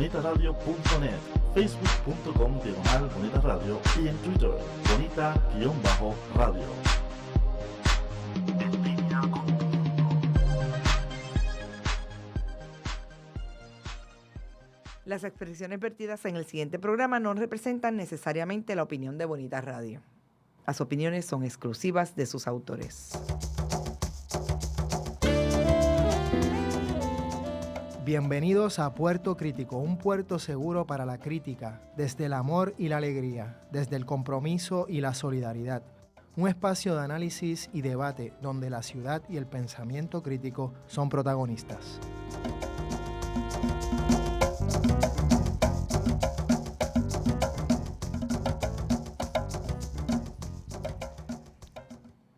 bonitaradio.net, facebook.com/bonitaradio y en Twitter, bonita-radio. En línea con el mundo. Las expresiones vertidas en el siguiente programa no representan necesariamente la opinión de Bonita Radio. Las opiniones son exclusivas de sus autores. Bienvenidos a Puerto Crítico, un puerto seguro para la crítica, desde el amor y la alegría, desde el compromiso y la solidaridad. Un espacio de análisis y debate donde la ciudad y el pensamiento crítico son protagonistas.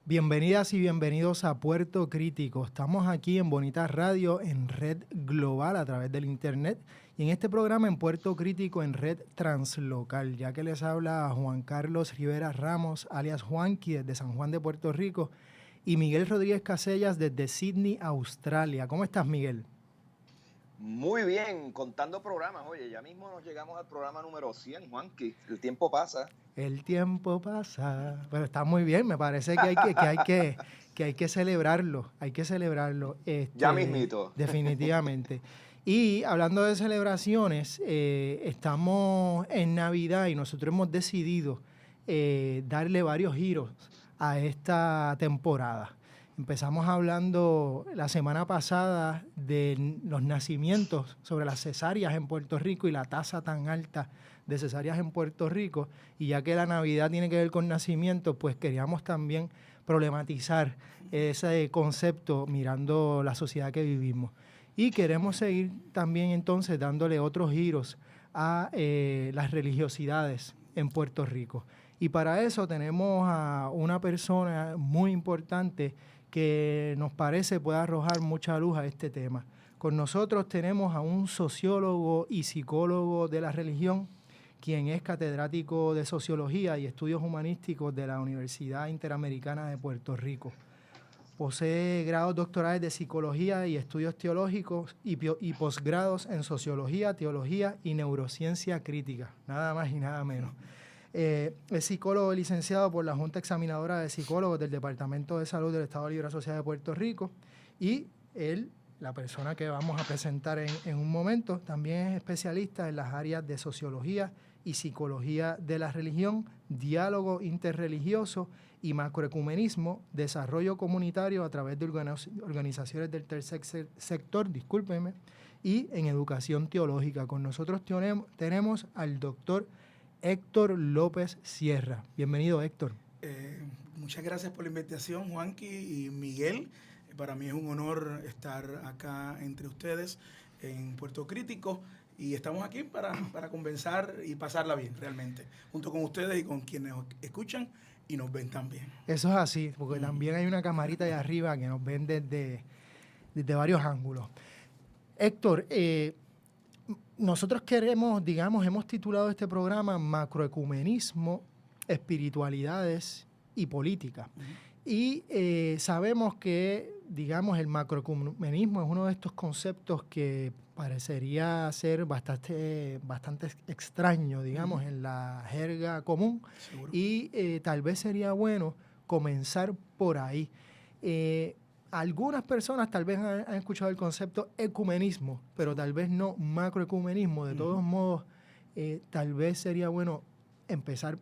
Bienvenidas y bienvenidos a Puerto Crítico. Estamos aquí en Bonita Radio, en red global a través del internet y en este programa en Puerto Crítico en red translocal, ya que les habla Juan Carlos Rivera Ramos, alias Juanqui, desde San Juan de Puerto Rico, y Miguel Rodríguez Casellas desde Sydney, Australia. ¿Cómo estás, Miguel? Muy bien, contando programas. Oye, ya mismo nos llegamos al programa número 100, Juanqui. El tiempo pasa. El tiempo pasa. Pero está muy bien, me parece que hay que celebrarlo. Hay que celebrarlo. Ya mismito. Definitivamente. Y hablando de celebraciones, estamos en Navidad y nosotros hemos decidido darle varios giros a esta temporada. Empezamos hablando la semana pasada de los nacimientos, sobre las cesáreas en Puerto Rico y la tasa tan alta de cesáreas en Puerto Rico. Y ya que la Navidad tiene que ver con nacimientos, pues queríamos también problematizar ese concepto mirando la sociedad que vivimos. Y queremos seguir también entonces dándole otros giros a las religiosidades en Puerto Rico. Y para eso tenemos a una persona muy importante que nos parece puede arrojar mucha luz a este tema. Con nosotros tenemos a un sociólogo y psicólogo de la religión, quien es catedrático de Sociología y Estudios Humanísticos de la Universidad Interamericana de Puerto Rico. Posee grados doctorales de Psicología y Estudios Teológicos y posgrados en Sociología, Teología y Neurociencia Crítica, nada más y nada menos. Es psicólogo licenciado por la Junta Examinadora de Psicólogos del Departamento de Salud del Estado Libre Asociado de Puerto Rico y él, la persona que vamos a presentar en un momento, también es especialista en las áreas de Sociología y Psicología de la Religión, Diálogo Interreligioso y Macroecumenismo, Desarrollo Comunitario a través de organizaciones del tercer sector, discúlpenme, y en Educación Teológica. Con nosotros tenemos al doctor Héctor López Sierra. Bienvenido, Héctor. Muchas gracias por la invitación, Juanqui y Miguel. Para mí es un honor estar acá entre ustedes en Puerto Crítico y estamos aquí para conversar y pasarla bien realmente, junto con ustedes y con quienes nos escuchan y nos ven también. Eso es así, porque también hay una camarita de arriba que nos ven desde varios ángulos. Héctor, nosotros hemos titulado este programa Macroecumenismo, Espiritualidades y Política. Y sabemos que, el macroecumenismo es uno de estos conceptos que parecería ser bastante extraño, en la jerga común. Seguro. Y tal vez sería bueno comenzar por ahí. Algunas personas tal vez han escuchado el concepto ecumenismo, pero tal vez no macroecumenismo. De todos modos, tal vez sería bueno empezar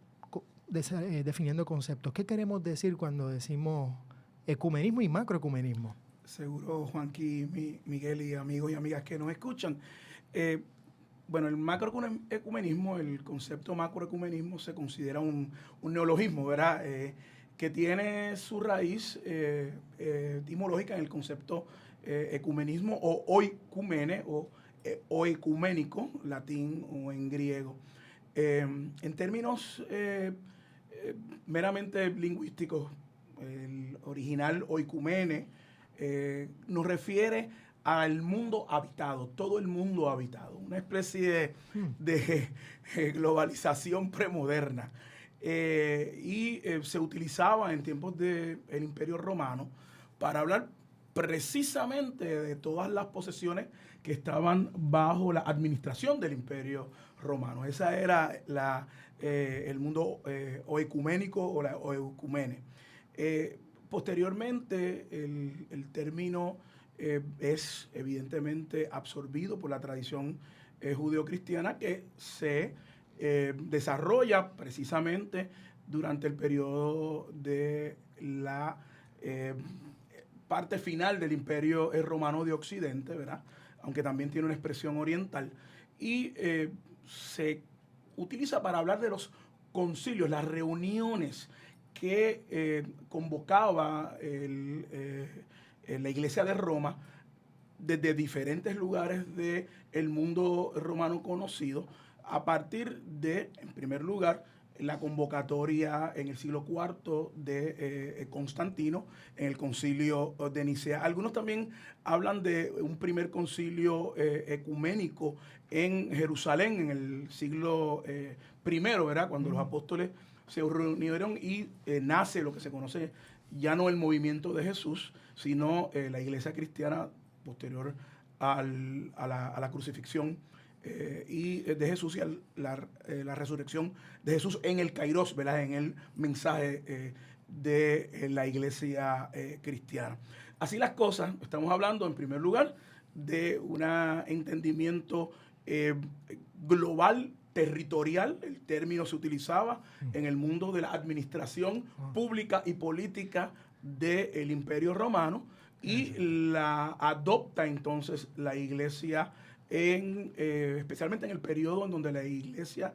definiendo conceptos. ¿Qué queremos decir cuando decimos ecumenismo y macroecumenismo? Seguro, Juanqui, Miguel y amigos y amigas que nos escuchan. Bueno, el macroecumenismo, el concepto macroecumenismo se considera un neologismo, ¿verdad? Que tiene su raíz etimológica en el concepto ecumenismo o oikumene o oecuménico, latín o en griego. En términos meramente lingüísticos, el original oikumene nos refiere al mundo habitado, todo el mundo habitado, una especie de globalización premoderna. Y se utilizaba en tiempos del Imperio Romano para hablar precisamente de todas las posesiones que estaban bajo la administración del Imperio Romano. Esa era el mundo oecuménico o eucumene. Posteriormente, el término es evidentemente absorbido por la tradición judeocristiana que se desarrolla precisamente durante el periodo de la parte final del Imperio Romano de Occidente, ¿verdad? Aunque también tiene una expresión oriental, y se utiliza para hablar de los concilios, las reuniones que convocaba la Iglesia de Roma desde diferentes lugares del mundo romano conocido, a partir de, en primer lugar, la convocatoria en el siglo IV de Constantino, en el concilio de Nicea. Algunos también hablan de un primer concilio ecuménico en Jerusalén en el siglo I, ¿verdad? Cuando los apóstoles se reunieron y nace lo que se conoce ya no el movimiento de Jesús, sino la iglesia cristiana posterior a la crucifixión y de Jesús y a la resurrección de Jesús en el Kairos, ¿verdad? En el mensaje de la iglesia cristiana. Así las cosas, estamos hablando en primer lugar de un entendimiento global, territorial. El término se utilizaba en el mundo de la administración pública y política del Imperio Romano, y la adopta entonces la iglesia especialmente en el periodo en donde la iglesia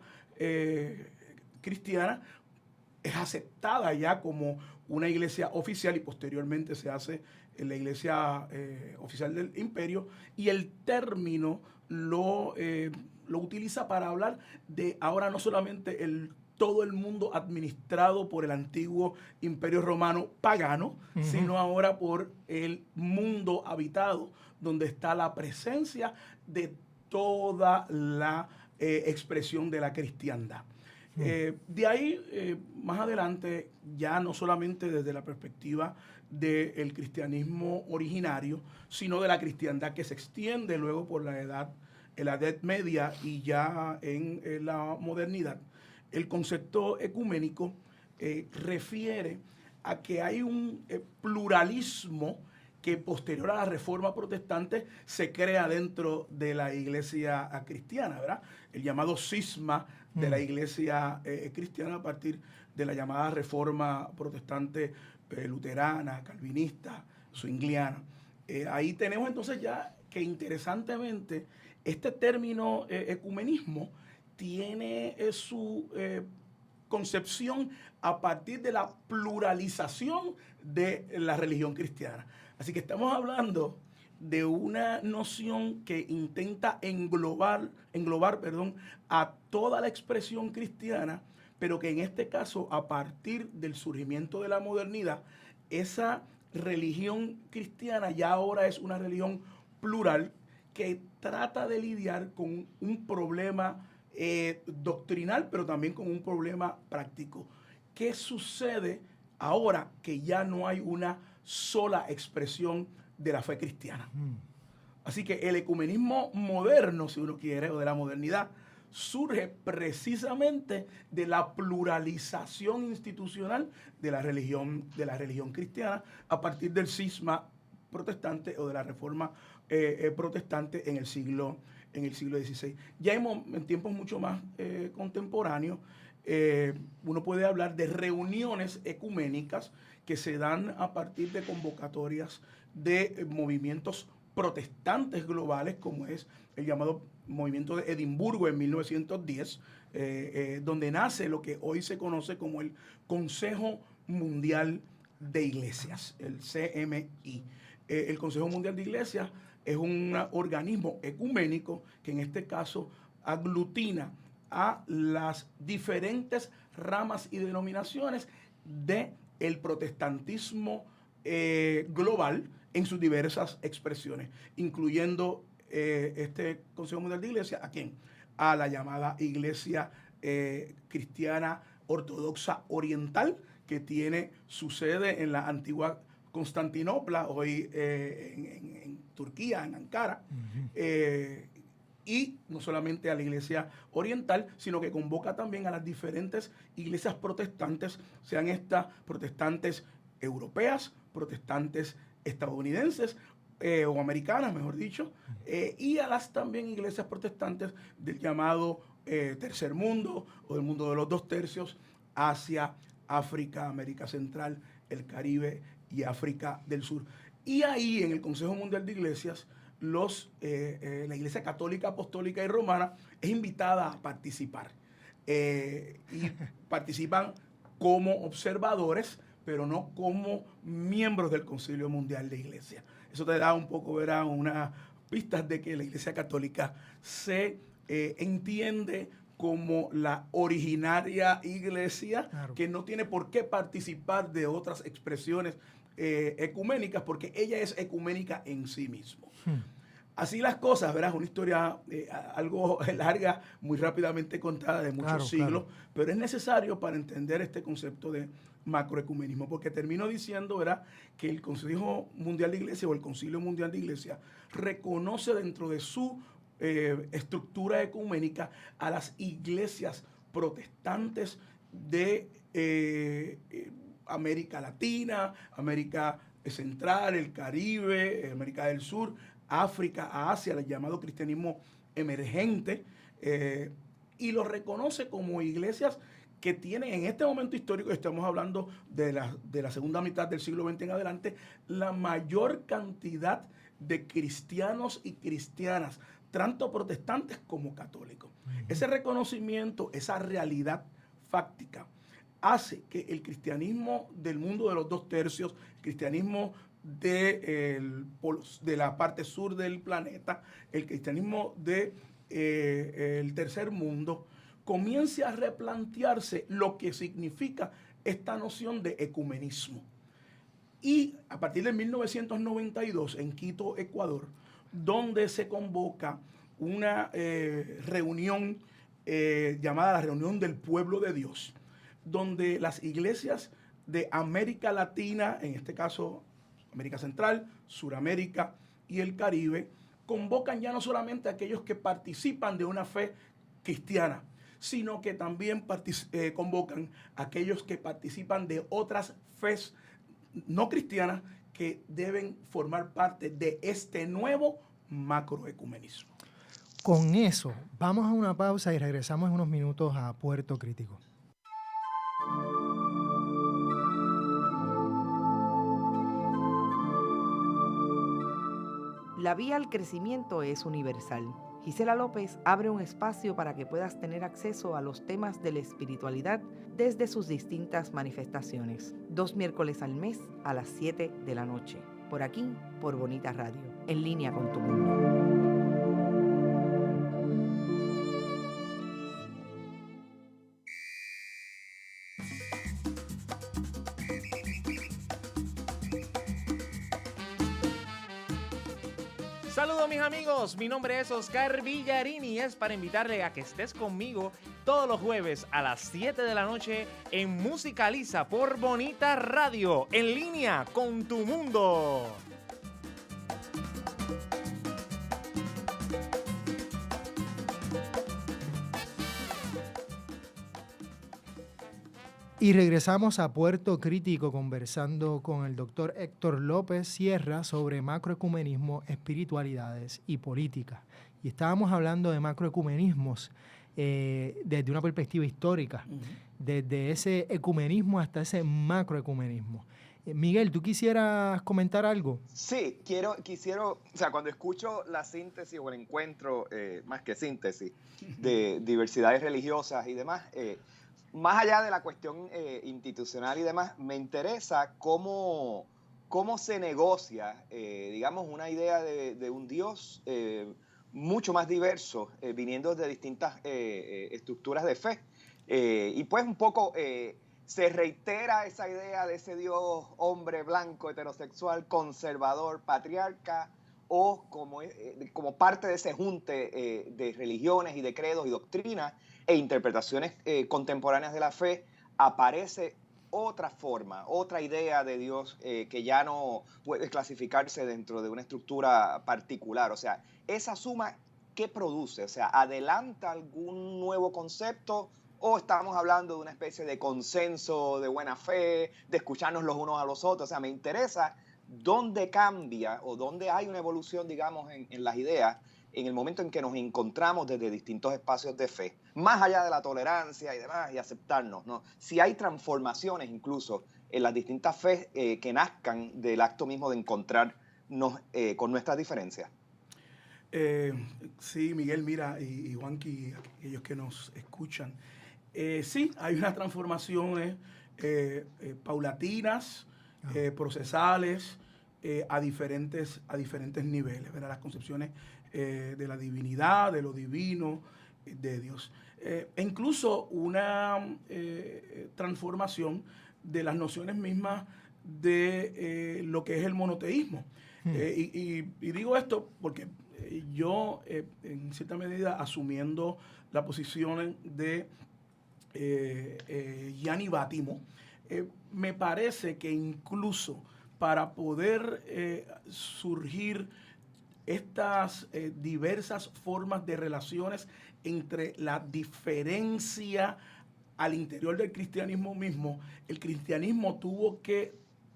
cristiana es aceptada ya como una iglesia oficial, y posteriormente se hace en la iglesia oficial del imperio, y el término lo utiliza para hablar de ahora no solamente todo el mundo administrado por el antiguo imperio romano pagano, sino ahora por el mundo habitado, donde está la presencia de toda la expresión de la cristiandad. De ahí, más adelante, ya no solamente desde la perspectiva del cristianismo originario, sino de la cristiandad que se extiende luego por la Edad Media y ya en la modernidad, el concepto ecuménico refiere a que hay un pluralismo que posterior a la Reforma Protestante se crea dentro de la iglesia cristiana, ¿verdad? El llamado cisma de la iglesia cristiana a partir de la llamada Reforma Protestante luterana, calvinista, zwingliana. Ahí tenemos entonces ya que interesantemente este término ecumenismo tiene su concepción a partir de la pluralización de la religión cristiana. Así que estamos hablando de una noción que intenta englobar a toda la expresión cristiana, pero que en este caso, a partir del surgimiento de la modernidad, esa religión cristiana ya ahora es una religión plural que trata de lidiar con un problema doctrinal, pero también con un problema práctico. ¿Qué sucede ahora que ya no hay una sola expresión de la fe cristiana? Así que el ecumenismo moderno, si uno quiere, o de la modernidad, surge precisamente de la pluralización institucional de la religión cristiana a partir del cisma protestante o de la reforma protestante en el siglo XVI. Ya en tiempos mucho más contemporáneos, uno puede hablar de reuniones ecuménicas que se dan a partir de convocatorias de movimientos protestantes globales, como es el llamado movimiento de Edimburgo en 1910, donde nace lo que hoy se conoce como el Consejo Mundial de Iglesias, el CMI. El Consejo Mundial de Iglesias es un organismo ecuménico que en este caso aglutina a las diferentes ramas y denominaciones del protestantismo global en sus diversas expresiones, incluyendo este Consejo Mundial de Iglesias, ¿a quién? A la llamada Iglesia Cristiana Ortodoxa Oriental, que tiene su sede en la antigua Constantinopla, hoy en Turquía, en Ankara, y no solamente a la iglesia oriental, sino que convoca también a las diferentes iglesias protestantes, sean estas protestantes europeas, protestantes estadounidenses, o americanas, mejor dicho, y a las también iglesias protestantes del llamado tercer mundo o del mundo de los 2 tercios, Asia, África, América Central, el Caribe y África del Sur. Y ahí en el Consejo Mundial de Iglesias, la Iglesia Católica, Apostólica y Romana es invitada a participar. Y participan como observadores, pero no como miembros del Concilio Mundial de Iglesia. Eso te da un poco, verá, unas pistas de que la Iglesia Católica se entiende como la originaria iglesia, claro, que no tiene por qué participar de otras expresiones ecuménicas, porque ella es ecuménica en sí mismo. Así las cosas, verás, una historia algo larga, muy rápidamente contada, de muchos siglos, pero es necesario para entender este concepto de macroecumenismo, porque termino diciendo, verá, que el Consejo Mundial de Iglesia o el Concilio Mundial de Iglesia reconoce dentro de su estructura ecuménica a las iglesias protestantes de América Latina, América Central, el Caribe, América del Sur, África, Asia, el llamado cristianismo emergente, y lo reconoce como iglesias que tienen en este momento histórico, estamos hablando de la segunda mitad del siglo XX en adelante, la mayor cantidad de cristianos y cristianas, tanto protestantes como católicos. Ese reconocimiento, esa realidad fáctica, hace que el cristianismo del mundo de los 2 tercios, el cristianismo de la parte sur del planeta, el cristianismo el tercer mundo, comience a replantearse lo que significa esta noción de ecumenismo. Y a partir de 1992, en Quito, Ecuador, donde se convoca una reunión llamada la Reunión del Pueblo de Dios, donde las iglesias de América Latina, en este caso América Central, Suramérica y el Caribe, convocan ya no solamente a aquellos que participan de una fe cristiana, sino que también convocan a aquellos que participan de otras fes no cristianas que deben formar parte de este nuevo macroecumenismo. Con eso, vamos a una pausa y regresamos en unos minutos a Puerto Crítico. La vía al crecimiento es universal. Gisela López abre un espacio para que puedas tener acceso a los temas de la espiritualidad desde sus distintas manifestaciones. 2 miércoles al mes a las 7 de la noche. Por aquí, por Bonita Radio. En línea con tu mundo. Saludos mis amigos, mi nombre es Oscar Villarini y es para invitarle a que estés conmigo todos los jueves a las 7 de la noche en Musicaliza por Bonita Radio, en línea con tu mundo. Y regresamos a Puerto Crítico conversando con el doctor Héctor López Sierra sobre macroecumenismo, espiritualidades y política. Y estábamos hablando de macroecumenismos desde una perspectiva histórica, desde ese ecumenismo hasta ese macroecumenismo. Miguel, ¿tú quisieras comentar algo? Sí, quisiera, o sea, cuando escucho la síntesis o el encuentro, más que síntesis, de diversidades religiosas y demás, más allá de la cuestión institucional y demás, me interesa cómo se negocia, digamos, una idea de un Dios mucho más diverso, viniendo de distintas estructuras de fe. Y pues un poco se reitera esa idea de ese Dios hombre blanco, heterosexual, conservador, patriarca, o como parte de ese junte de religiones y de credos y doctrinas e interpretaciones contemporáneas de la fe, aparece otra forma, otra idea de Dios que ya no puede clasificarse dentro de una estructura particular. O sea, esa suma, ¿qué produce? O sea, ¿adelanta algún nuevo concepto o estamos hablando de una especie de consenso de buena fe, de escucharnos los unos a los otros? O sea, me interesa dónde cambia o dónde hay una evolución, digamos, en las ideas en el momento en que nos encontramos desde distintos espacios de fe, más allá de la tolerancia y demás, y aceptarnos, ¿no? Si hay transformaciones incluso en las distintas fe que nazcan del acto mismo de encontrarnos con nuestras diferencias. Sí, Miguel, mira, y Juanqui, aquellos que nos escuchan, sí, hay unas transformaciones paulatinas, procesales, a diferentes niveles, ¿verdad? Las concepciones de la divinidad, de lo divino, de Dios. E incluso una transformación de las nociones mismas de lo que es el monoteísmo. Y digo esto porque yo, en cierta medida, asumiendo la posición de Gianni Vattimo, me parece que incluso para poder surgir estas diversas formas de relaciones entre la diferencia al interior del cristianismo mismo, el cristianismo tuvo que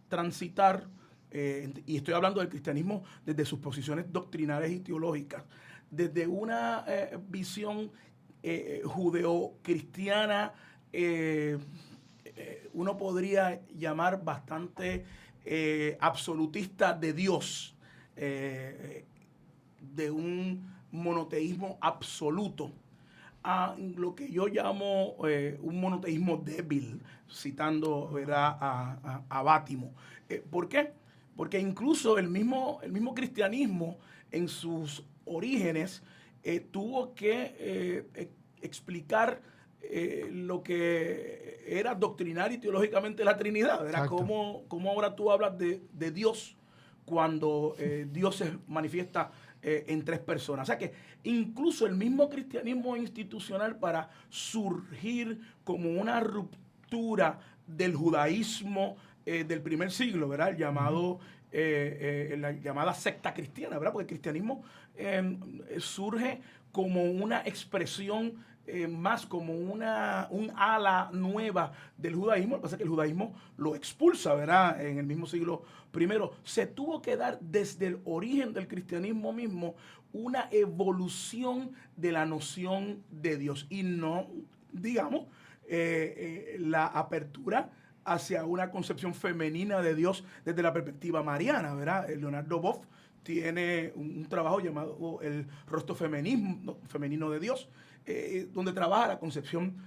transitar, y estoy hablando del cristianismo desde sus posiciones doctrinales y teológicas, desde una visión judeocristiana, uno podría llamar bastante absolutista de Dios, de un monoteísmo absoluto, a lo que yo llamo un monoteísmo débil, citando, ¿verdad?, a Vattimo. ¿Por qué? Porque incluso el mismo cristianismo en sus orígenes tuvo que explicar lo que era doctrinar y teológicamente la Trinidad, ¿verdad? ¿Cómo ahora tú hablas de Dios cuando Dios se manifiesta en tres personas? O sea que incluso el mismo cristianismo institucional, para surgir como una ruptura del judaísmo del primer siglo, ¿verdad? El llamado, la llamada secta cristiana, ¿verdad? Porque el cristianismo surge como una expresión más como un ala nueva del judaísmo. Lo que pasa es que el judaísmo lo expulsa, ¿verdad? En el mismo siglo I. Se tuvo que dar desde el origen del cristianismo mismo una evolución de la noción de Dios y no, digamos, la apertura hacia una concepción femenina de Dios desde la perspectiva mariana, ¿verdad? Leonardo Boff tiene un trabajo llamado El rostro femenino de Dios, donde trabaja la concepción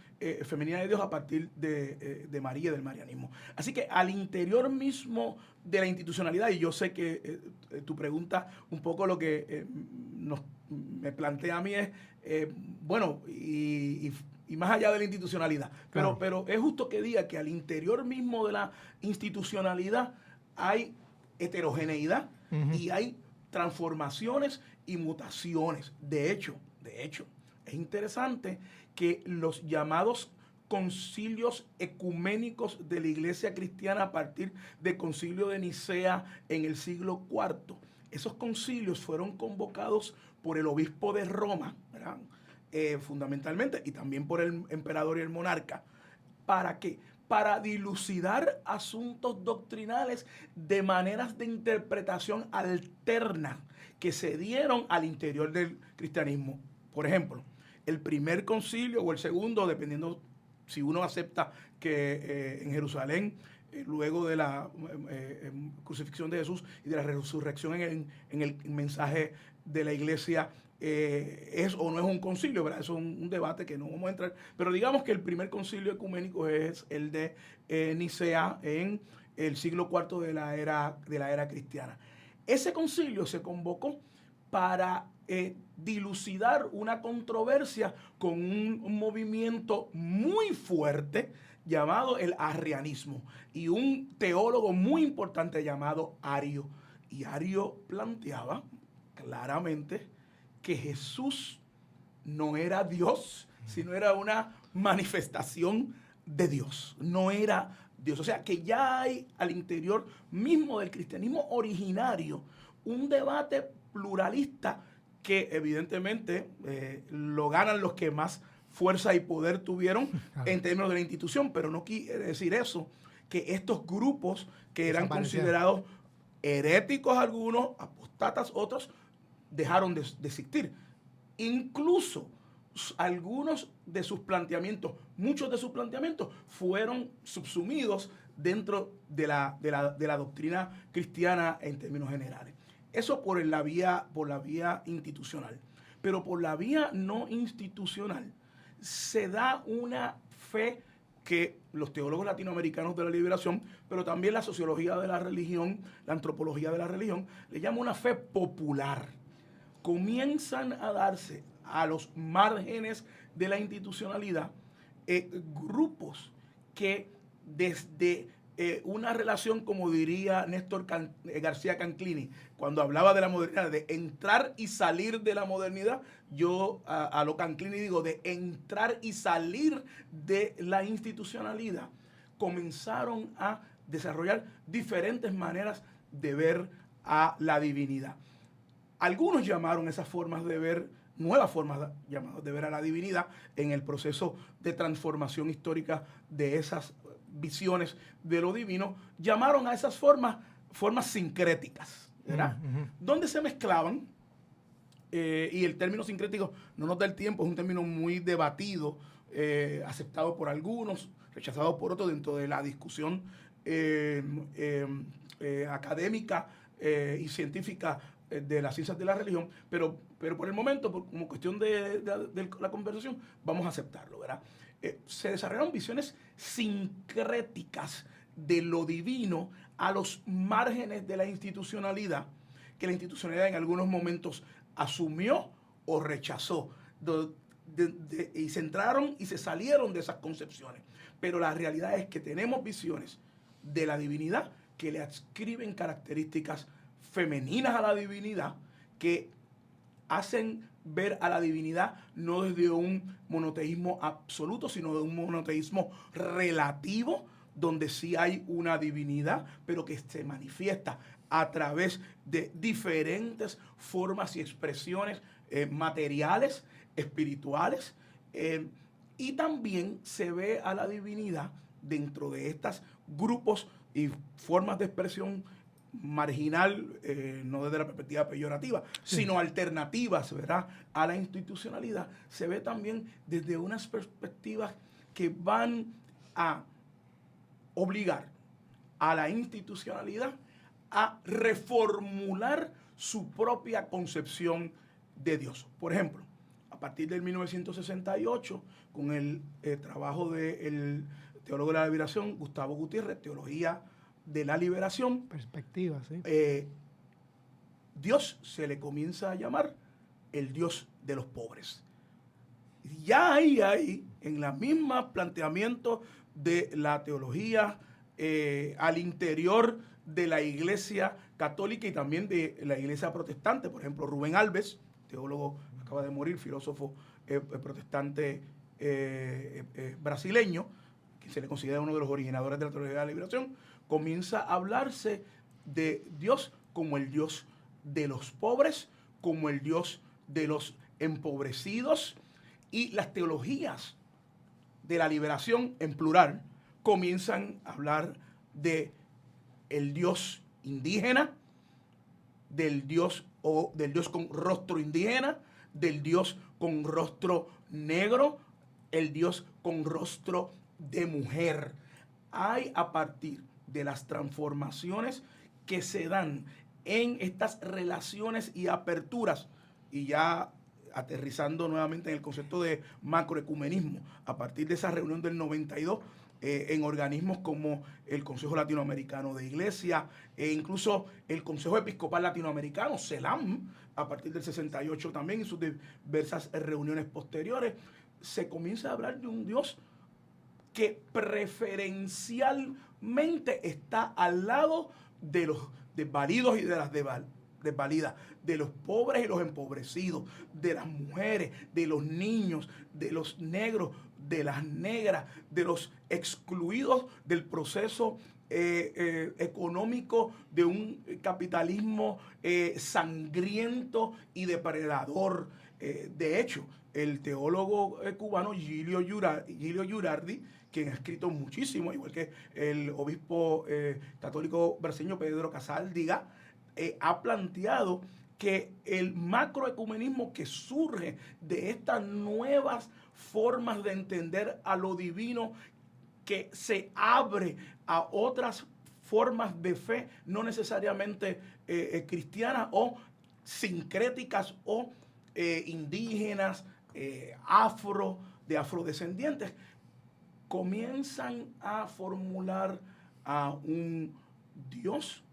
femenina de Dios a partir de María y del marianismo. Así que al interior mismo de la institucionalidad, y yo sé que tu pregunta un poco lo que me plantea a mí es, bueno, y más allá de la institucionalidad, claro. pero es justo que diga que al interior mismo de la institucionalidad hay heterogeneidad y hay transformaciones y mutaciones. De hecho, es interesante que los llamados concilios ecuménicos de la Iglesia cristiana a partir del concilio de Nicea en el siglo IV, esos concilios fueron convocados por el obispo de Roma, ¿verdad? Fundamentalmente, y también por el emperador y el monarca. ¿Para qué? Para dilucidar asuntos doctrinales de maneras de interpretación alternas que se dieron al interior del cristianismo. Por ejemplo, el primer concilio o el segundo, dependiendo si uno acepta que en Jerusalén, luego de la crucifixión de Jesús y de la resurrección en el mensaje de la iglesia, es o no es un concilio, ¿verdad? Eso es un debate que no vamos a entrar. Pero digamos que el primer concilio ecuménico es el de Nicea en el siglo IV de la era cristiana. Ese concilio se convocó para dilucidar una controversia con un movimiento muy fuerte llamado el arrianismo y un teólogo muy importante llamado Ario. Y Ario planteaba claramente que Jesús no era Dios, sino era una manifestación de Dios. No era Dios. O sea, que ya hay al interior mismo del cristianismo originario un debate pluralista que evidentemente lo ganan los que más fuerza y poder tuvieron en términos de la institución, pero no quiere decir eso, que estos grupos que eran considerados heréticos algunos, apostatas otros, dejaron de existir. Incluso algunos de sus planteamientos, muchos de sus planteamientos fueron subsumidos dentro de la doctrina cristiana en términos generales. Eso por la vía institucional. Pero por la vía no institucional se da una fe que los teólogos latinoamericanos de la liberación, pero también la sociología de la religión, la antropología de la religión, le llama una fe popular. Comienzan a darse a los márgenes de la institucionalidad grupos que desde una relación, como diría Néstor García Canclini, cuando hablaba de la modernidad, de entrar y salir de la modernidad, yo a lo Canclini digo, de entrar y salir de la institucionalidad, comenzaron a desarrollar diferentes maneras de ver a la divinidad. Algunos llamaron esas formas de ver, nuevas formas de ver a la divinidad en el proceso de transformación histórica de esas visiones de lo divino, llamaron a esas formas sincréticas, ¿verdad? Donde se mezclaban, y el término sincrético no nos da el tiempo, es un término muy debatido, aceptado por algunos, rechazado por otros dentro de la discusión académica y científica de las ciencias de la religión, pero por el momento, como cuestión de la conversación, vamos a aceptarlo, ¿verdad? Se desarrollaron visiones sincréticas de lo divino a los márgenes de la institucionalidad, que la institucionalidad en algunos momentos asumió o rechazó, y se entraron y se salieron de esas concepciones. Pero la realidad es que tenemos visiones de la divinidad que le adscriben características femeninas a la divinidad, que hacen ver a la divinidad no desde un monoteísmo absoluto, sino de un monoteísmo relativo, donde sí hay una divinidad, pero que se manifiesta a través de diferentes formas y expresiones materiales, espirituales, y también se ve a la divinidad dentro de estos grupos y formas de expresión marginal, no desde la perspectiva peyorativa, sino alternativas, ¿verdad?, a la institucionalidad. Se ve también desde unas perspectivas que van a obligar a la institucionalidad a reformular su propia concepción de Dios. Por ejemplo, a partir del 1968, con el trabajo del teólogo de la liberación, Gustavo Gutiérrez, Teología de la Liberación, perspectiva, sí. Dios se le comienza a llamar el Dios de los pobres. Ya hay en la misma planteamiento de la teología al interior de la Iglesia católica y también de la Iglesia protestante. Por ejemplo, Rubén Alves, teólogo, acaba de morir, filósofo protestante brasileño, que se le considera uno de los originadores de la teología de la liberación, comienza a hablarse de Dios como el Dios de los pobres, como el Dios de los empobrecidos, y las teologías de la liberación en plural comienzan a hablar de el Dios indígena, del Dios con rostro indígena, del Dios con rostro negro, el Dios con rostro de mujer. Hay, a partir de las transformaciones que se dan en estas relaciones y aperturas, y ya aterrizando nuevamente en el concepto de macroecumenismo, a partir de esa reunión del 92, en organismos como el Consejo Latinoamericano de Iglesia, e incluso el Consejo Episcopal Latinoamericano, CELAM, a partir del 68 también, en sus diversas reuniones posteriores, se comienza a hablar de un Dios que preferencialmente está al lado de los desvalidos y de las desvalida, de los pobres y los empobrecidos, de las mujeres, de los niños, de los negros, de las negras, de los excluidos del proceso económico de un capitalismo sangriento y depredador. De hecho, el teólogo cubano Giulio Giurardi, quien ha escrito muchísimo, igual que el obispo católico brasileño Pedro Casáldiga, ha planteado que el macroecumenismo que surge de estas nuevas formas de entender a lo divino, que se abre a otras formas de fe, no necesariamente cristianas o sincréticas o indígenas, afrodescendientes, comienzan a formular a un Dios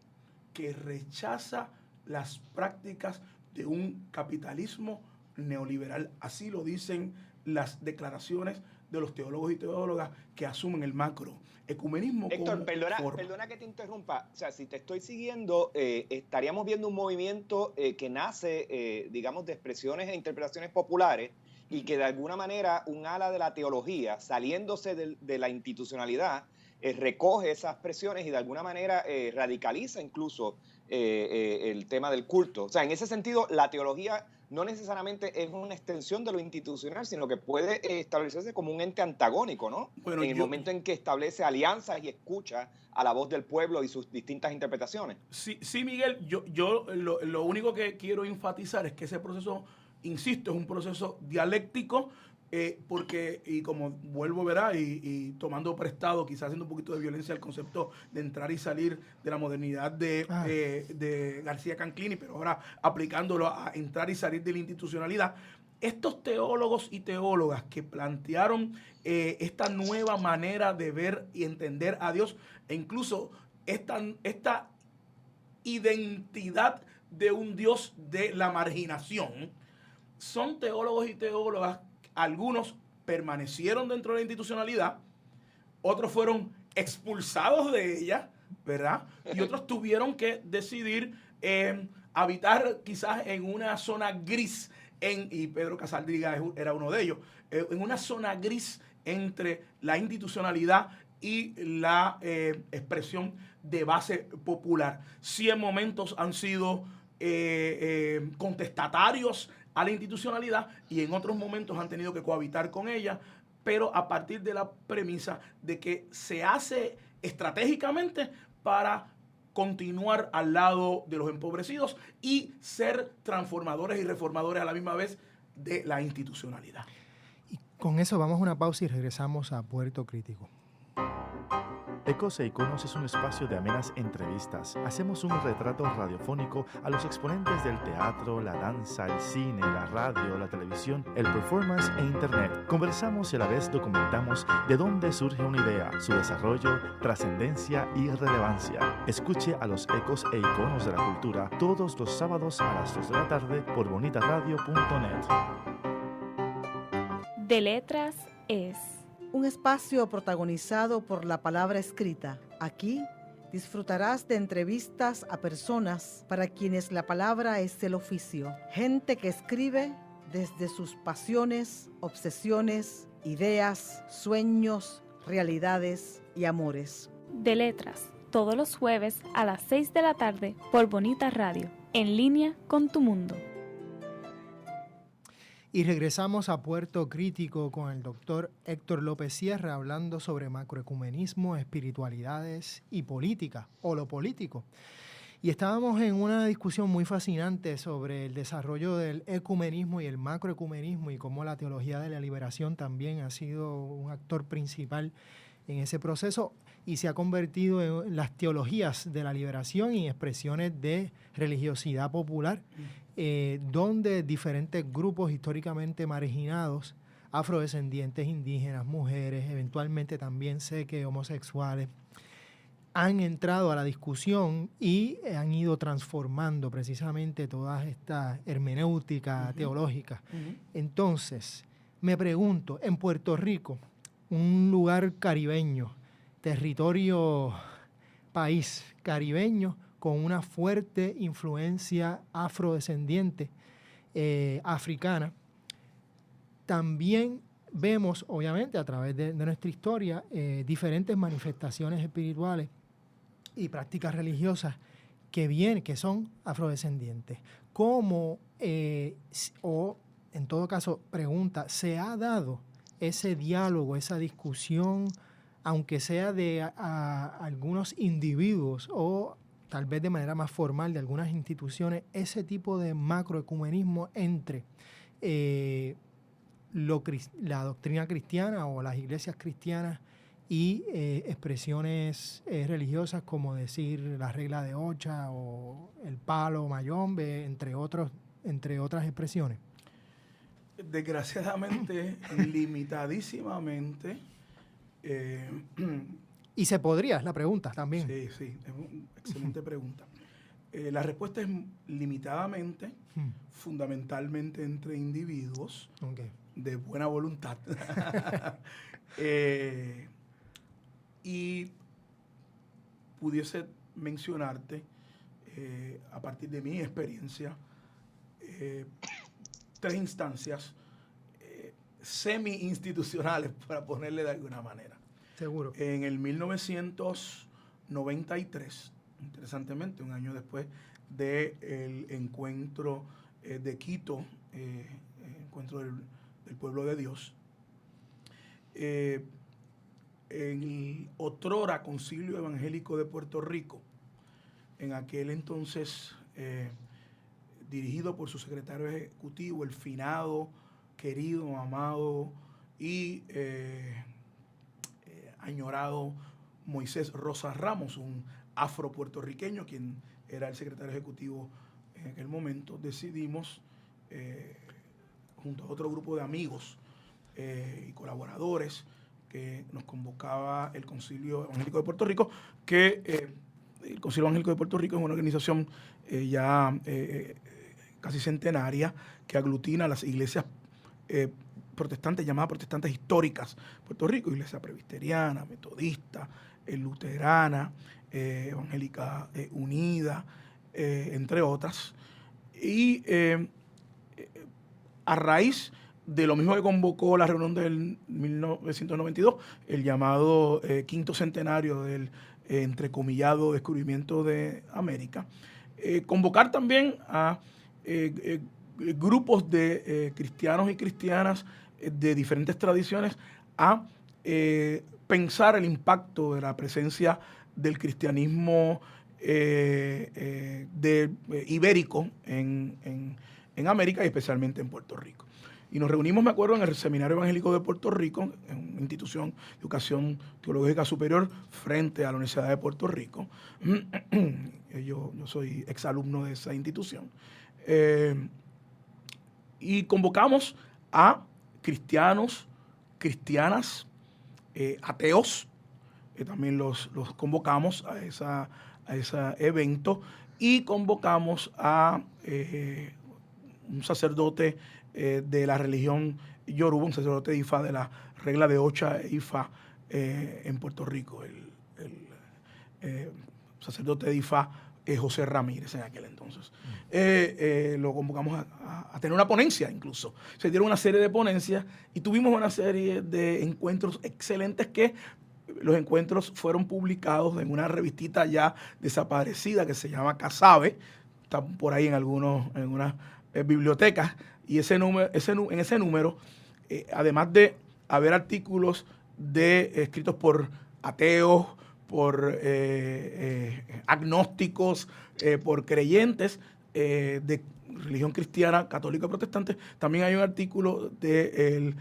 que rechaza las prácticas de un capitalismo neoliberal. Así lo dicen las declaraciones de los teólogos y teólogas que asumen el macroecumenismo. Héctor, perdona que te interrumpa. O sea, si te estoy siguiendo, estaríamos viendo un movimiento que nace, digamos, de expresiones e interpretaciones populares y que de alguna manera un ala de la teología, saliéndose de la institucionalidad, recoge esas presiones y de alguna manera radicaliza incluso el tema del culto. O sea, en ese sentido, la teología no necesariamente es una extensión de lo institucional, sino que puede establecerse como un ente antagónico, ¿no? Bueno, en el momento en que establece alianzas y escucha a la voz del pueblo y sus distintas interpretaciones. Sí, Miguel, yo lo único que quiero enfatizar es que ese proceso, insisto, es un proceso dialéctico, porque, y como vuelvo, verá, y tomando prestado, quizás haciendo un poquito de violencia al concepto de entrar y salir de la modernidad de García Canclini, pero ahora aplicándolo a entrar y salir de la institucionalidad, estos teólogos y teólogas que plantearon esta nueva manera de ver y entender a Dios, e incluso esta identidad de un Dios de la marginación, son teólogos y teólogas. Algunos permanecieron dentro de la institucionalidad, otros fueron expulsados de ella, ¿verdad? Y otros tuvieron que decidir habitar quizás en una zona gris, y Pedro Casáldiga era uno de ellos, en una zona gris entre la institucionalidad y la expresión de base popular. Sí, en momentos han sido contestatarios a la institucionalidad y en otros momentos han tenido que cohabitar con ella, pero a partir de la premisa de que se hace estratégicamente para continuar al lado de los empobrecidos y ser transformadores y reformadores a la misma vez de la institucionalidad. Y con eso vamos a una pausa y regresamos a Puerto Crítico. Ecos e Iconos es un espacio de amenas entrevistas. Hacemos un retrato radiofónico a los exponentes del teatro, la danza, el cine, la radio, la televisión, el performance e internet. Conversamos y a la vez documentamos de dónde surge una idea, su desarrollo, trascendencia y relevancia. Escuche a los Ecos e Iconos de la Cultura todos los sábados a las 2 de la tarde por bonitaradio.net. De Letras es un espacio protagonizado por la palabra escrita. Aquí disfrutarás de entrevistas a personas para quienes la palabra es el oficio. Gente que escribe desde sus pasiones, obsesiones, ideas, sueños, realidades y amores. De Letras, todos los jueves a las 6 de la tarde por Bonita Radio, en línea con tu mundo. Y regresamos a Puerto Crítico con el doctor Héctor López Sierra hablando sobre macroecumenismo, espiritualidades y política, o lo político. Y estábamos en una discusión muy fascinante sobre el desarrollo del ecumenismo y el macroecumenismo y cómo la teología de la liberación también ha sido un actor principal en ese proceso y se ha convertido en las teologías de la liberación y expresiones de religiosidad popular, donde diferentes grupos históricamente marginados, afrodescendientes, indígenas, mujeres, eventualmente también sé que homosexuales, han entrado a la discusión y han ido transformando precisamente toda esta hermenéutica teológica. Entonces, me pregunto, en Puerto Rico, un lugar caribeño, territorio, país caribeño, con una fuerte influencia afrodescendiente africana. También vemos, obviamente, a través de nuestra historia, diferentes manifestaciones espirituales y prácticas religiosas que son afrodescendientes. ¿Cómo, o en todo caso, pregunta, se ha dado ese diálogo, esa discusión, aunque sea de algunos individuos o tal vez de manera más formal de algunas instituciones, ese tipo de macroecumenismo entre la doctrina cristiana o las iglesias cristianas y expresiones religiosas como decir la regla de Ocha o el palo mayombe, entre otras expresiones? Desgraciadamente, limitadísimamente. Y se podría, es la pregunta también. Sí, es una excelente pregunta. La respuesta es limitadamente, fundamentalmente entre individuos de buena voluntad. Y pudiese mencionarte, a partir de mi experiencia, 3 instancias semi-institucionales, para ponerle de alguna manera. Seguro. En el 1993, interesantemente, un año después del encuentro de Quito, encuentro del pueblo de Dios, en el otrora Concilio Evangélico de Puerto Rico, en aquel entonces dirigido por su secretario ejecutivo, el finado, querido, amado y añorado Moisés Rosas Ramos, un afropuertorriqueño, quien era el secretario ejecutivo en aquel momento. Decidimos, junto a otro grupo de amigos y colaboradores, que nos convocaba el Concilio Evangélico de Puerto Rico, que el Concilio Evangélico de Puerto Rico es una organización ya casi centenaria, que aglutina a las iglesias protestantes, llamadas protestantes históricas de Puerto Rico: iglesia presbiteriana, metodista, luterana, evangélica unida, entre otras. Y a raíz de lo mismo que convocó la reunión del 1992, el llamado quinto centenario del entrecomillado descubrimiento de América, convocar también a grupos de cristianos y cristianas de diferentes tradiciones a pensar el impacto de la presencia del cristianismo ibérico en América y especialmente en Puerto Rico. Y nos reunimos, me acuerdo, en el Seminario Evangélico de Puerto Rico, en una institución de educación teológica superior frente a la Universidad de Puerto Rico. Yo soy exalumno de esa institución. Y convocamos a cristianos, cristianas, ateos, también los convocamos a ese evento, y convocamos a un sacerdote de la religión yoruba, un sacerdote de Ifá, de la regla de Ocha Ifá en Puerto Rico, el sacerdote de Ifá, José Ramírez, en aquel entonces. Lo convocamos a tener una ponencia, incluso. Se dieron una serie de ponencias y tuvimos una serie de encuentros excelentes, que los encuentros fueron publicados en una revistita ya desaparecida que se llama Casabe. Está por ahí en algunas bibliotecas. Y en ese número, además de haber artículos escritos por ateos, por agnósticos, por creyentes de religión cristiana, católica y protestante, también hay un artículo del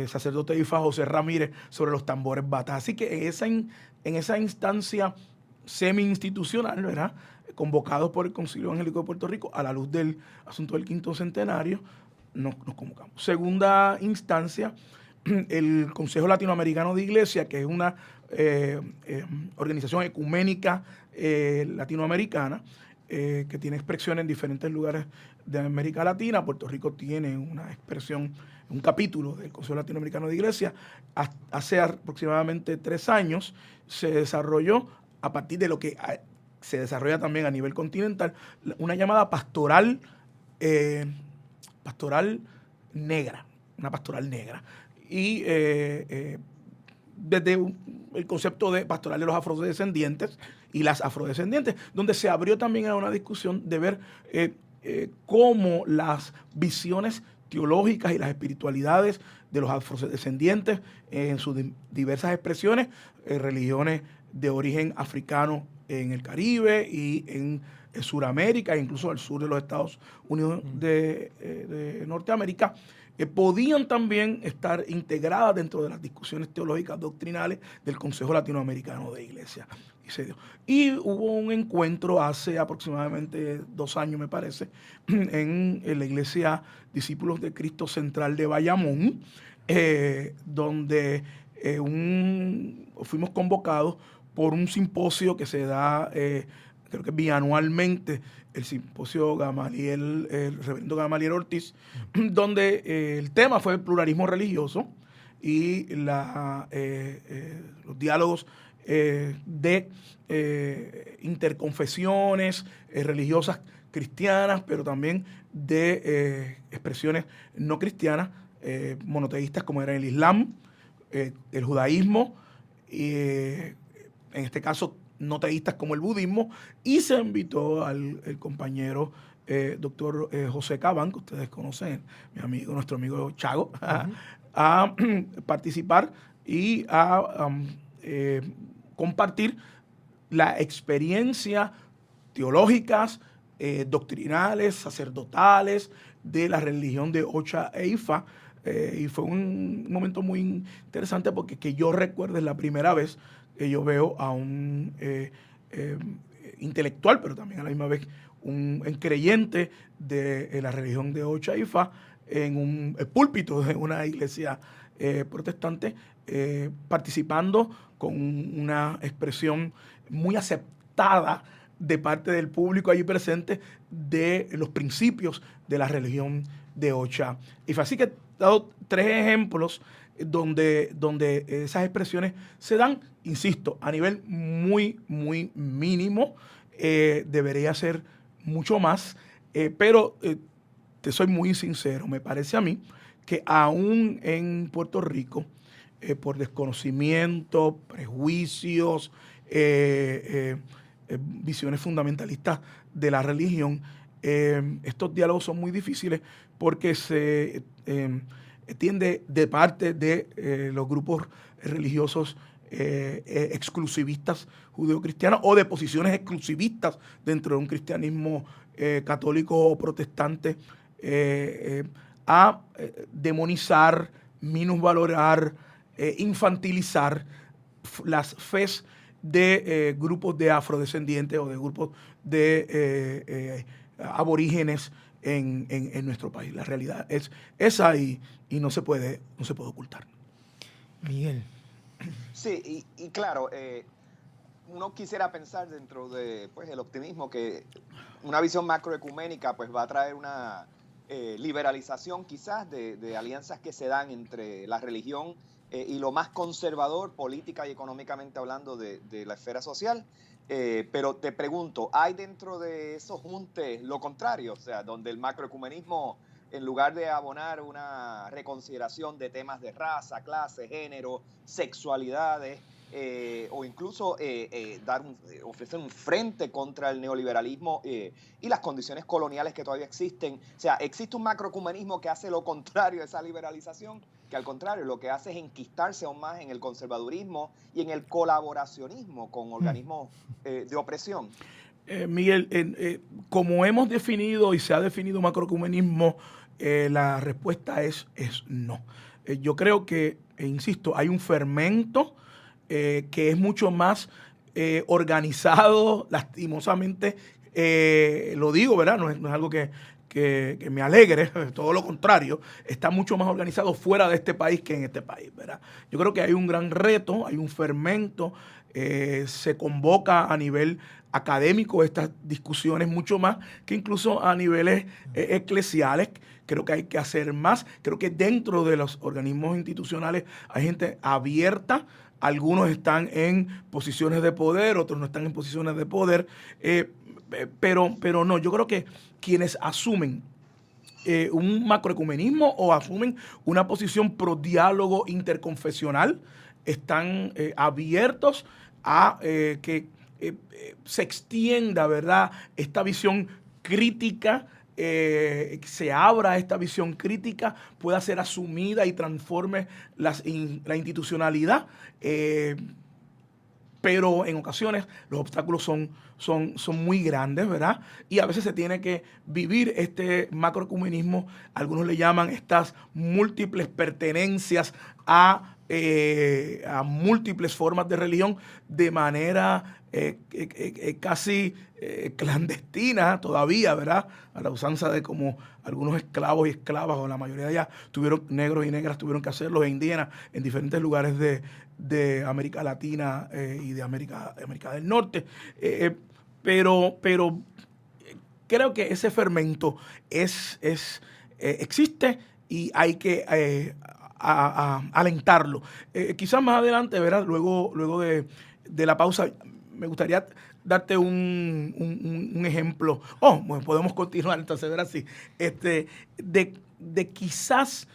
sacerdote de Ifá, José Ramírez, sobre los tambores bata. Así que en esa instancia semi-institucional, ¿verdad?, convocados por el Concilio Evangélico de Puerto Rico, a la luz del asunto del quinto centenario, nos convocamos. Segunda instancia, el Consejo Latinoamericano de Iglesia, que es una organización ecuménica latinoamericana, que tiene expresiones en diferentes lugares de América Latina. Puerto Rico tiene una expresión, un capítulo del Consejo Latinoamericano de Iglesia. Hace aproximadamente 3 años se desarrolló, a partir de lo que se desarrolla también a nivel continental, una llamada pastoral negra, una pastoral negra. Y desde el concepto de pastoral de los afrodescendientes y las afrodescendientes, donde se abrió también a una discusión de ver cómo las visiones teológicas y las espiritualidades de los afrodescendientes en sus diversas expresiones, religiones de origen africano en el Caribe y en Sudamérica, e incluso al sur de los Estados Unidos de Norteamérica, podían también estar integradas dentro de las discusiones teológicas doctrinales del Consejo Latinoamericano de Iglesia. Y hubo un encuentro hace aproximadamente 2 años, me parece, en la Iglesia Discípulos de Cristo Central de Bayamón, donde fuimos convocados por un simposio que se da, creo que bianualmente, el simposio Gamaliel, el reverendo Gamaliel Ortiz, donde el tema fue el pluralismo religioso y los diálogos de interconfesiones religiosas cristianas, pero también de expresiones no cristianas, monoteístas como era el Islam, el judaísmo, y en este caso no teístas como el budismo, y se invitó al compañero doctor José Cabán, que ustedes conocen, nuestro amigo Chago, a participar y a compartir la experiencia teológicas, doctrinales, sacerdotales de la religión de Ocha e Ifa. Y fue un momento muy interesante porque que yo recuerdo es la primera vez que yo veo a un intelectual, pero también a la misma vez un creyente de la religión de Ocha e Ifa en un púlpito de una iglesia protestante, participando con una expresión muy aceptada de parte del público allí presente de los principios de la religión de Ocha e Ifa. Así que he dado 3 ejemplos donde esas expresiones se dan, insisto, a nivel muy, muy mínimo. Debería ser mucho más, pero te soy muy sincero, me parece a mí que aún en Puerto Rico, por desconocimiento, prejuicios, visiones fundamentalistas de la religión, estos diálogos son muy difíciles porque se tiende de parte de los grupos religiosos exclusivistas judeocristianos o de posiciones exclusivistas dentro de un cristianismo católico o protestante a demonizar, minusvalorar, infantilizar las fes de grupos de afrodescendientes o de grupos de aborígenes en nuestro país. La realidad es esa y no se puede ocultar. Miguel. Sí, y claro, uno quisiera pensar dentro de el optimismo que una visión macroecuménica pues va a traer una liberalización quizás de alianzas que se dan entre la religión y lo más conservador, política y económicamente hablando, de la esfera social. Pero te pregunto, ¿hay dentro de esos juntes lo contrario? O sea, donde el macroecumenismo, en lugar de abonar una reconsideración de temas de raza, clase, género, sexualidades, o incluso ofrecer un frente contra el neoliberalismo y las condiciones coloniales que todavía existen. O sea, ¿existe un macroecumenismo que hace lo contrario a esa liberalización? Que al contrario, lo que hace es enquistarse aún más en el conservadurismo y en el colaboracionismo con organismos de opresión. Miguel, como hemos definido y se ha definido macroecumenismo, la respuesta es no. Yo creo que, insisto, hay un fermento que es mucho más organizado, lastimosamente, lo digo, ¿verdad? No es algo que me alegre, todo lo contrario, está mucho más organizado fuera de este país que en este país, ¿verdad? Yo creo que hay un gran reto, hay un fermento, se convoca a nivel académico estas discusiones mucho más que incluso a niveles eclesiales. Creo que hay que hacer más. Creo que dentro de los organismos institucionales hay gente abierta algunos están en posiciones de poder, otros no están en posiciones de poder, pero no, yo creo que quienes asumen un macroecumenismo o asumen una posición pro diálogo interconfesional están abiertos a que se extienda, ¿verdad?, esta visión crítica, se abra esta visión crítica, pueda ser asumida y transforme la institucionalidad, pero en ocasiones los obstáculos son muy grandes, ¿verdad? Y a veces se tiene que vivir este macroecumenismo, algunos le llaman estas múltiples pertenencias a múltiples formas de religión de manera casi clandestina todavía, ¿verdad? A la usanza de como algunos esclavos y esclavas, o la mayoría de ellas negros y negras tuvieron que hacerlo, e indígenas en diferentes lugares de América Latina y de América del Norte. Pero creo que ese fermento existe y hay que alentarlo. Quizás más adelante, ¿verdad? Luego de la pausa, me gustaría darte un ejemplo. Bueno, podemos continuar entonces, ¿verdad? Sí. De quizás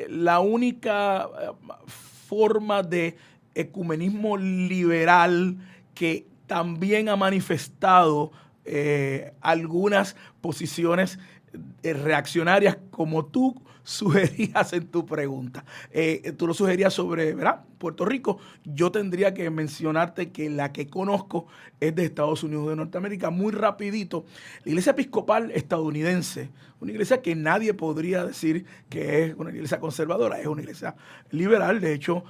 la única forma de ecumenismo liberal que también ha manifestado algunas posiciones reaccionarias, como tú sugerías en tu pregunta. Tú lo sugerías sobre, ¿verdad?, Puerto Rico. Yo tendría que mencionarte que la que conozco es de Estados Unidos de Norteamérica. Muy rapidito, la Iglesia Episcopal estadounidense, una iglesia que nadie podría decir que es una iglesia conservadora, es una iglesia liberal. De hecho,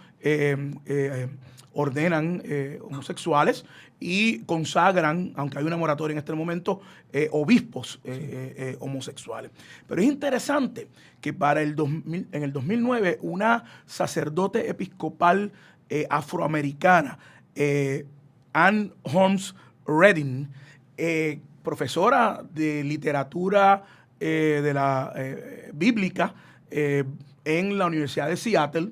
ordenan homosexuales y consagran, aunque hay una moratoria en este momento, obispos homosexuales. Pero es interesante que en el 2009 una sacerdote episcopal afroamericana, Ann Holmes Redding, profesora de literatura de la bíblica en la Universidad de Seattle,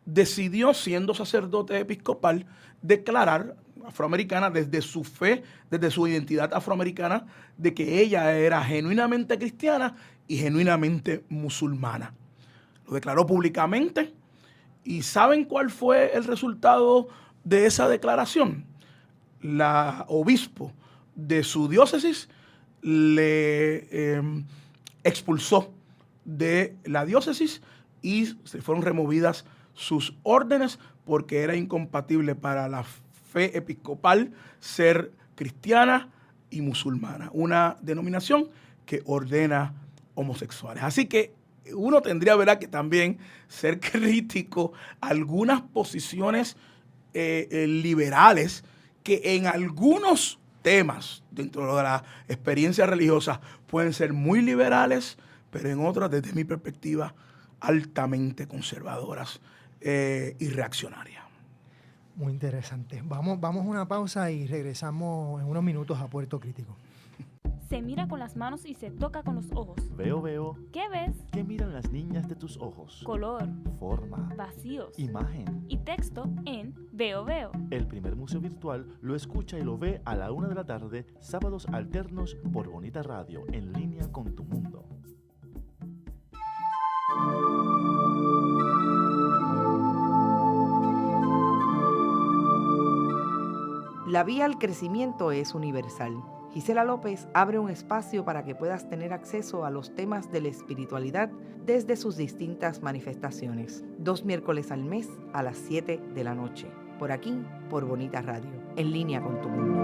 decidió, siendo sacerdote episcopal, declarar afroamericana desde su fe, desde su identidad afroamericana, de que ella era genuinamente cristiana y genuinamente musulmana. Lo declaró públicamente. ¿Y saben cuál fue el resultado de esa declaración? La obispo de su diócesis le expulsó de la diócesis y se fueron removidas sus órdenes porque era incompatible para la fe episcopal ser cristiana y musulmana, una denominación que ordena homosexuales. Así que uno tendría, ¿verdad?, que también ser crítico a algunas posiciones liberales que en algunos temas dentro de la experiencia religiosa pueden ser muy liberales, pero en otras, desde mi perspectiva, altamente conservadoras y reaccionarias. Muy interesante. Vamos a una pausa y regresamos en unos minutos a Puerto Crítico. Se mira con las manos y se toca con los ojos. Veo. ¿Qué ves? ¿Qué miran las niñas de tus ojos? Color, Forma, vacíos imagen. y texto en Veo. El primer museo virtual lo escucha y lo ve a la 1 de la tarde, sábados alternos por Bonita Radio, en línea con tu mundo. La vía al crecimiento es universal. Gisela López abre un espacio para que puedas tener acceso a los temas de la espiritualidad desde sus distintas manifestaciones. 2 miércoles al mes a las 7 de la noche. Por aquí, por Bonita Radio, en línea con tu mundo.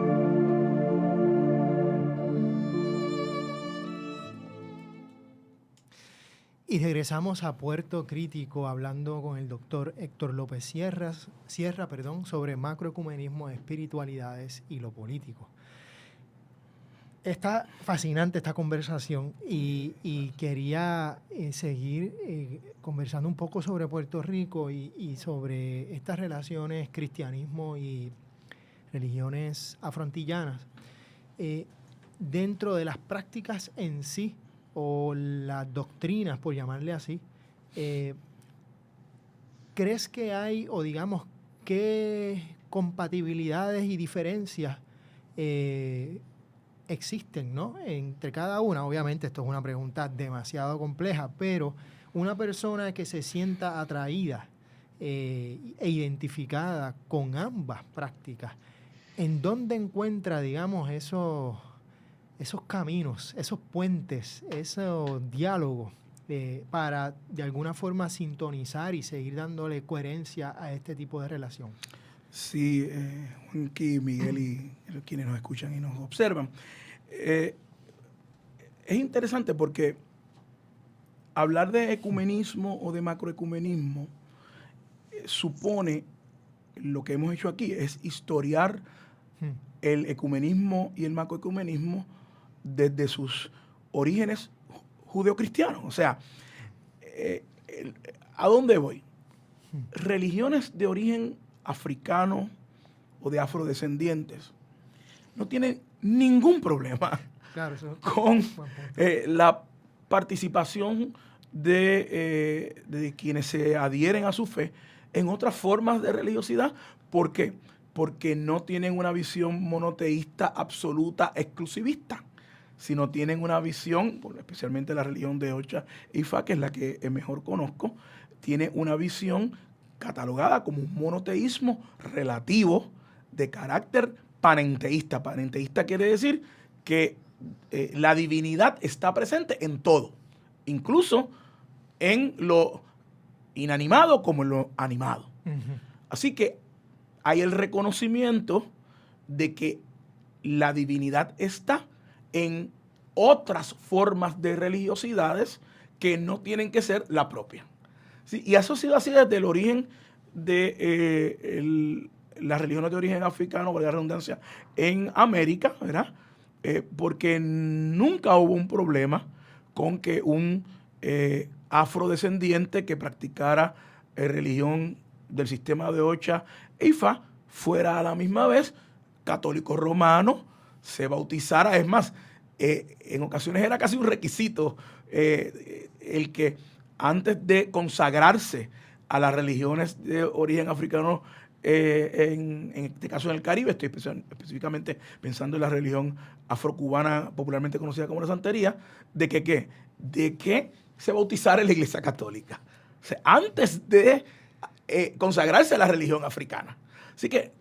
Y regresamos a Puerto Crítico hablando con el doctor Héctor López Sierra, sobre macroecumenismo, espiritualidades y lo político. Está fascinante esta conversación y quería seguir conversando un poco sobre Puerto Rico y sobre estas relaciones cristianismo y religiones afroantillanas dentro de las prácticas en sí, o las doctrinas, por llamarle así. ¿Crees que hay, o digamos, qué compatibilidades y diferencias existen, ¿no?, entre cada una. Obviamente esto es una pregunta demasiado compleja, pero una persona que se sienta atraída e identificada con ambas prácticas, ¿en dónde encuentra, digamos, esos caminos, esos puentes, esos diálogos para de alguna forma sintonizar y seguir dándole coherencia a este tipo de relación? Sí, Juanqui, Miguel y quienes nos escuchan y nos observan. Es interesante porque hablar de ecumenismo o de macroecumenismo supone, lo que hemos hecho aquí es historiar el ecumenismo y el macroecumenismo desde sus orígenes judeocristianos. O sea, ¿a dónde voy? Religiones de origen africano o de afrodescendientes no tienen ningún problema con la participación de quienes se adhieren a su fe en otras formas de religiosidad. ¿Por qué? Porque no tienen una visión monoteísta absoluta, exclusivista, sino tienen una visión, especialmente la religión de Ocha e Ifá, que es la que mejor conozco, tiene una visión catalogada como un monoteísmo relativo de carácter panenteísta. Panenteísta quiere decir que la divinidad está presente en todo, incluso en lo inanimado como en lo animado. Así que hay el reconocimiento de que la divinidad está en otras formas de religiosidades que no tienen que ser la propia. ¿Sí? Y eso ha sido así desde el origen de las religiones de origen africano, valga la redundancia, en América, ¿verdad? Porque nunca hubo un problema con que un afrodescendiente que practicara religión del sistema de Ocha e Ifá fuera a la misma vez católico romano, se bautizara. Es más, en ocasiones era casi un requisito el que antes de consagrarse a las religiones de origen africano, en este caso en el Caribe, estoy específicamente pensando en la religión afrocubana popularmente conocida como la santería, de que se bautizara en la Iglesia Católica. O sea, antes de consagrarse a la religión africana. Así que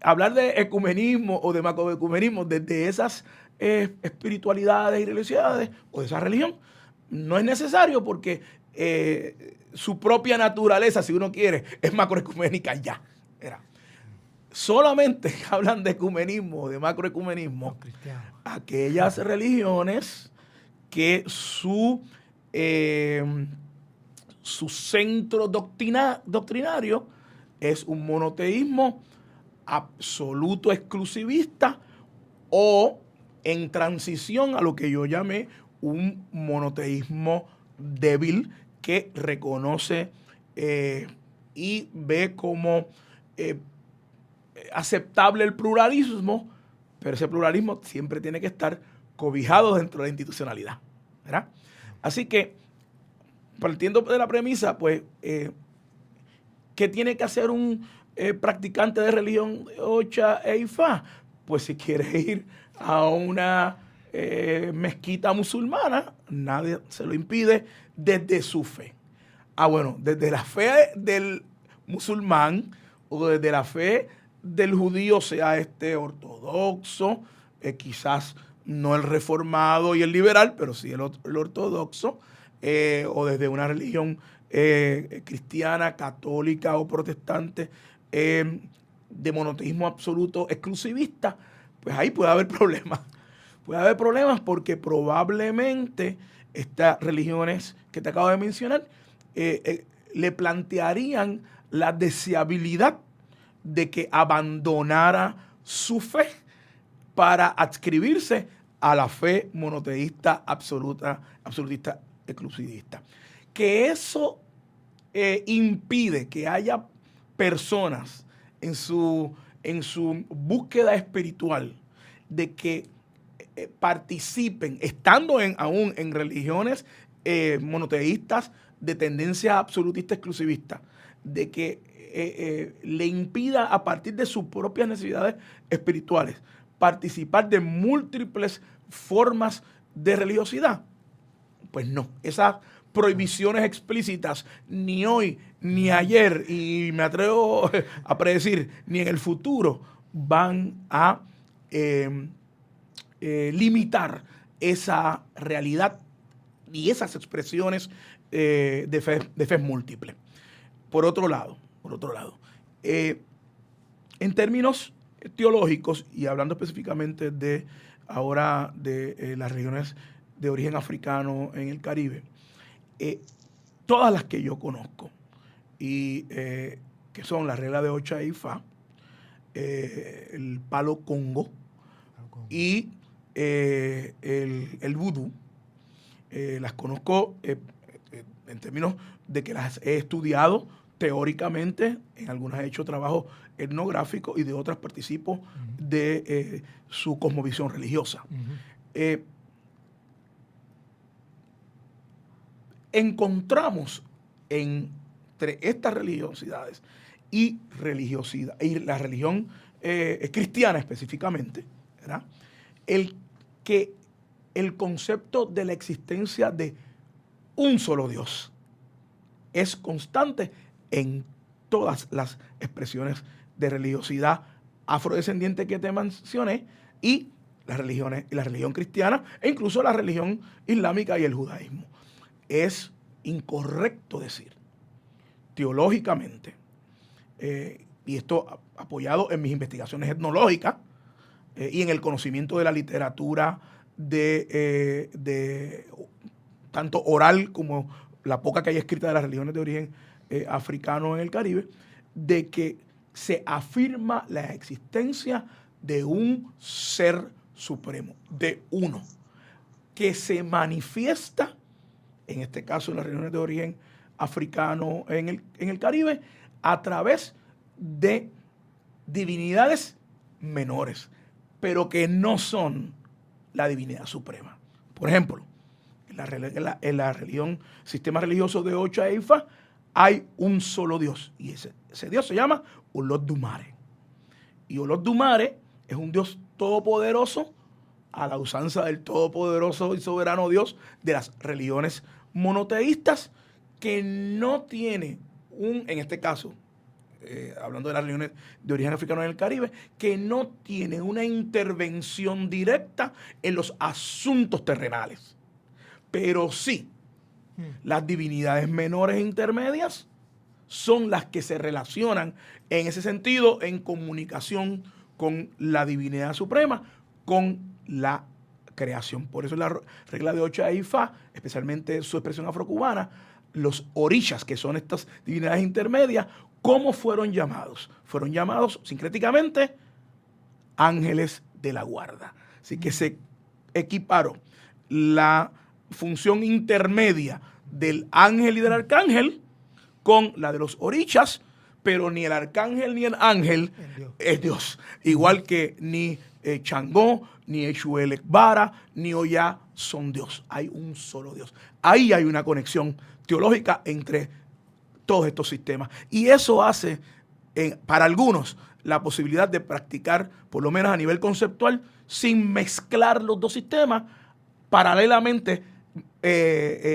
hablar de ecumenismo o de macroecumenismo desde esas espiritualidades y religiosidades o de esa religión no es necesario, porque su propia naturaleza, si uno quiere, es macroecuménica ya. Solamente hablan de ecumenismo o de macroecumenismo aquellas religiones que su centro doctrinario es un monoteísmo absoluto exclusivista o en transición a lo que yo llamé un monoteísmo débil, que reconoce y ve como aceptable el pluralismo, pero ese pluralismo siempre tiene que estar cobijado dentro de la institucionalidad, ¿verdad? Así que, partiendo de la premisa, pues, ¿qué tiene que hacer un practicante de religión Ocha e Ifá? Pues si quiere ir a una mezquita musulmana, nadie se lo impide desde su fe. Bueno, desde la fe del musulmán o desde la fe del judío, sea este ortodoxo, quizás no el reformado y el liberal, pero sí el ortodoxo, o desde una religión cristiana, católica o protestante, de monoteísmo absoluto exclusivista, pues ahí puede haber problemas. Puede haber problemas porque probablemente estas religiones que te acabo de mencionar le plantearían la deseabilidad de que abandonara su fe para adscribirse a la fe monoteísta absolutista exclusivista. Que eso impide que haya personas en su búsqueda espiritual de que participen, estando aún en religiones monoteístas de tendencia absolutista exclusivista, de que le impida a partir de sus propias necesidades espirituales participar de múltiples formas de religiosidad. Pues no, esas prohibiciones explícitas ni hoy ni ayer, y me atrevo a predecir ni en el futuro, van a limitar esa realidad y esas expresiones de fe múltiple. Por otro lado, en términos teológicos, y hablando específicamente de las regiones de origen africano en el Caribe, todas las que yo conozco, y que son la regla de Ocha y Fa, el palo Congo y el vudú, las conozco en términos de que las he estudiado teóricamente, en algunas he hecho trabajo etnográfico y de otras participo de su cosmovisión religiosa. Encontramos entre estas religiosidades y la religión cristiana específicamente, ¿verdad?, que el concepto de la existencia de un solo Dios es constante en todas las expresiones de religiosidad afrodescendiente que te mencioné, y la religión cristiana, e incluso la religión islámica y el judaísmo. Es incorrecto decir teológicamente, y esto apoyado en mis investigaciones etnológicas y en el conocimiento de la literatura de tanto oral como la poca que hay escrita de las religiones de origen africano en el Caribe, de que se afirma la existencia de un ser supremo, de uno, que se manifiesta, en este caso en las religiones de origen africano en el Caribe, a través de divinidades menores, pero que no son la divinidad suprema. Por ejemplo, en la religión, sistema religioso de Ocha e Ifa, hay un solo Dios, y ese Dios se llama Olodumare. Y Olodumare es un Dios todopoderoso, a la usanza del todopoderoso y soberano Dios de las religiones monoteístas, que no tiene en este caso, hablando de las religiones de origen africano en el Caribe, que no tiene una intervención directa en los asuntos terrenales. Pero sí, las divinidades menores e intermedias son las que se relacionan en ese sentido, en comunicación con la divinidad suprema, con la creación. Por eso la regla de Ocha e Ifa, especialmente su expresión afrocubana, los orishas, que son estas divinidades intermedias, ¿cómo fueron llamados? Fueron llamados sincréticamente ángeles de la guarda. Así que se equiparó la función intermedia del ángel y del arcángel con la de los orishas, pero ni el arcángel ni el ángel es Dios. Igual que ni Changó, ni Exuelekbara, ni Oya son Dios. Hay un solo Dios. Ahí hay una conexión teológica entre todos estos sistemas. Y eso hace, para algunos, la posibilidad de practicar, por lo menos a nivel conceptual, sin mezclar los dos sistemas, paralelamente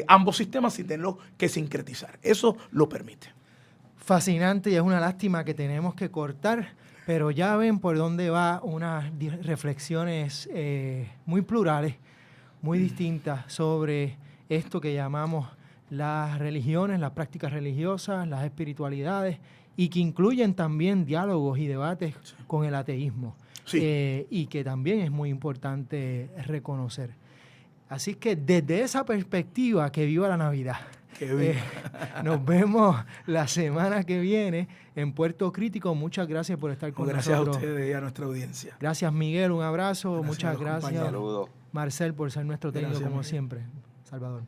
ambos sistemas, sin tenerlos que sincretizar. Eso lo permite. Fascinante, y es una lástima que tenemos que cortar, pero ya ven por dónde va unas reflexiones muy plurales, muy distintas sobre esto que llamamos las religiones, las prácticas religiosas, las espiritualidades, y que incluyen también diálogos y debates con el ateísmo, y que también es muy importante reconocer. Así que desde esa perspectiva, que viva la Navidad. Nos vemos la semana que viene en Puerto Crítico. Muchas gracias por estar con nosotros. Gracias a ustedes y a nuestra audiencia. Gracias, Miguel, un abrazo. Muchas gracias. Saludos. Marcel, por ser nuestro técnico, como siempre. Salvador.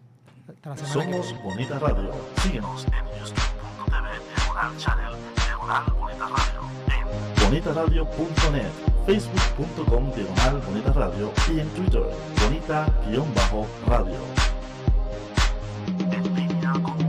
Hasta la semana Somos Bonita Radio. Síguenos en youtube.tv, Diagonal Channel, Diagonal Bonita Radio, en bonitaradio.net, facebook.com, Diagonal Bonita Radio, y en Twitter, Bonita-Radio. En línea con